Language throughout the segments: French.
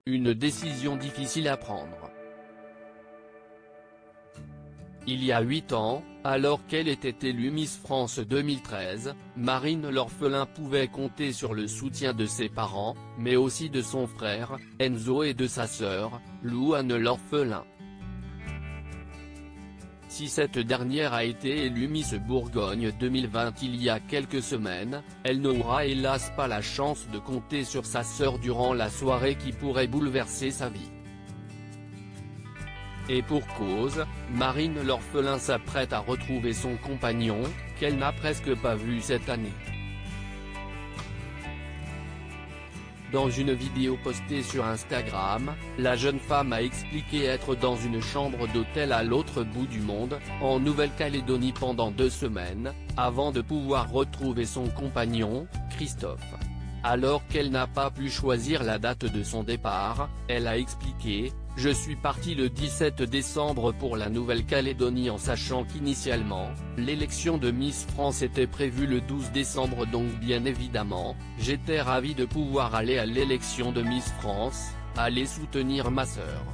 une décision difficile à prendre. Il y a 8 ans, alors qu'elle était élue Miss France 2013, Marine l'orphelin pouvait compter sur le soutien de ses parents, mais aussi de son frère, Enzo, et de sa sœur, Louane l'orphelin. Si cette dernière a été élue Miss Bourgogne 2020 il y a quelques semaines, elle n'aura hélas pas la chance de compter sur sa sœur durant la soirée qui pourrait bouleverser sa vie. Et pour cause, Marine l'orphelin s'apprête à retrouver son compagnon, qu'elle n'a presque pas vu cette année. Dans une vidéo postée sur Instagram, la jeune femme a expliqué être dans une chambre d'hôtel à l'autre bout du monde, en Nouvelle-Calédonie pendant 2 semaines, avant de pouvoir retrouver son compagnon, Christophe. Alors qu'elle n'a pas pu choisir la date de son départ, elle a expliqué « Je suis partie le 17 décembre pour la Nouvelle-Calédonie en sachant qu'initialement, l'élection de Miss France était prévue le 12 décembre donc bien évidemment, j'étais ravie de pouvoir aller à l'élection de Miss France, aller soutenir ma sœur.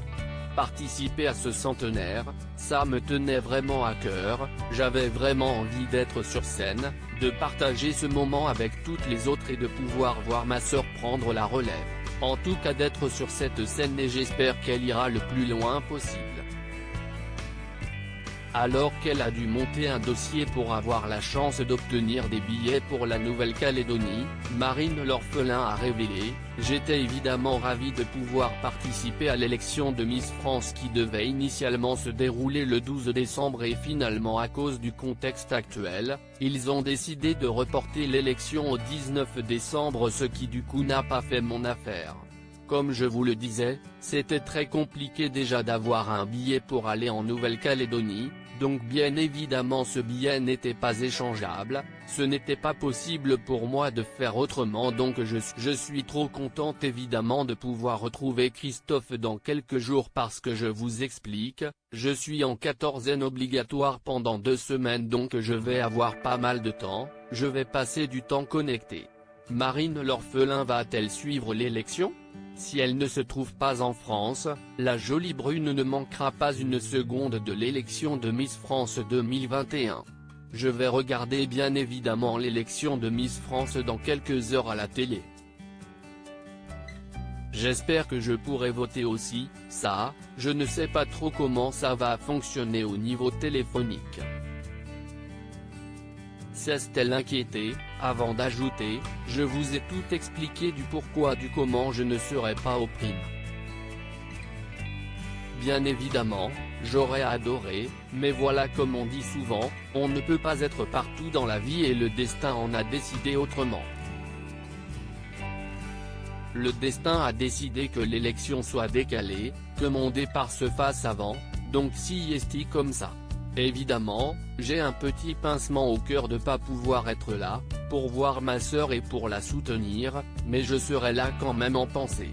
Participer à ce centenaire, ça me tenait vraiment à cœur, j'avais vraiment envie d'être sur scène, de partager ce moment avec toutes les autres et de pouvoir voir ma sœur prendre la relève. En tout cas d'être sur cette scène et j'espère qu'elle ira le plus loin possible. » Alors qu'elle a dû monter un dossier pour avoir la chance d'obtenir des billets pour la Nouvelle-Calédonie, Marine l'orphelin a révélé « J'étais évidemment ravie de pouvoir participer à l'élection de Miss France qui devait initialement se dérouler le 12 décembre et finalement à cause du contexte actuel, ils ont décidé de reporter l'élection au 19 décembre ce qui du coup n'a pas fait mon affaire. Comme je vous le disais, c'était très compliqué déjà d'avoir un billet pour aller en Nouvelle-Calédonie, donc bien évidemment ce billet n'était pas échangeable, ce n'était pas possible pour moi de faire autrement donc je suis trop contente évidemment de pouvoir retrouver Christophe dans quelques jours parce que je vous explique, je suis en 14e obligatoire pendant 2 semaines donc je vais avoir pas mal de temps, je vais passer du temps connecté. Marine l'orphelin va-t-elle suivre l'élection ? Si elle ne se trouve pas en France, la jolie brune ne manquera pas une seconde de l'élection de Miss France 2021. Je vais regarder bien évidemment l'élection de Miss France dans quelques heures à la télé. J'espère que je pourrai voter aussi, ça, je ne sais pas trop comment ça va fonctionner au niveau téléphonique. S'est-elle inquiétée, avant d'ajouter, je vous ai tout expliqué du pourquoi du comment je ne serai pas aux primes. Bien évidemment, j'aurais adoré, mais voilà comme on dit souvent, on ne peut pas être partout dans la vie et le destin en a décidé autrement. Le destin a décidé que l'élection soit décalée, que mon départ se fasse avant, donc si est comme ça. Évidemment, j'ai un petit pincement au cœur de pas pouvoir être là, pour voir ma sœur et pour la soutenir, mais je serai là quand même en pensée.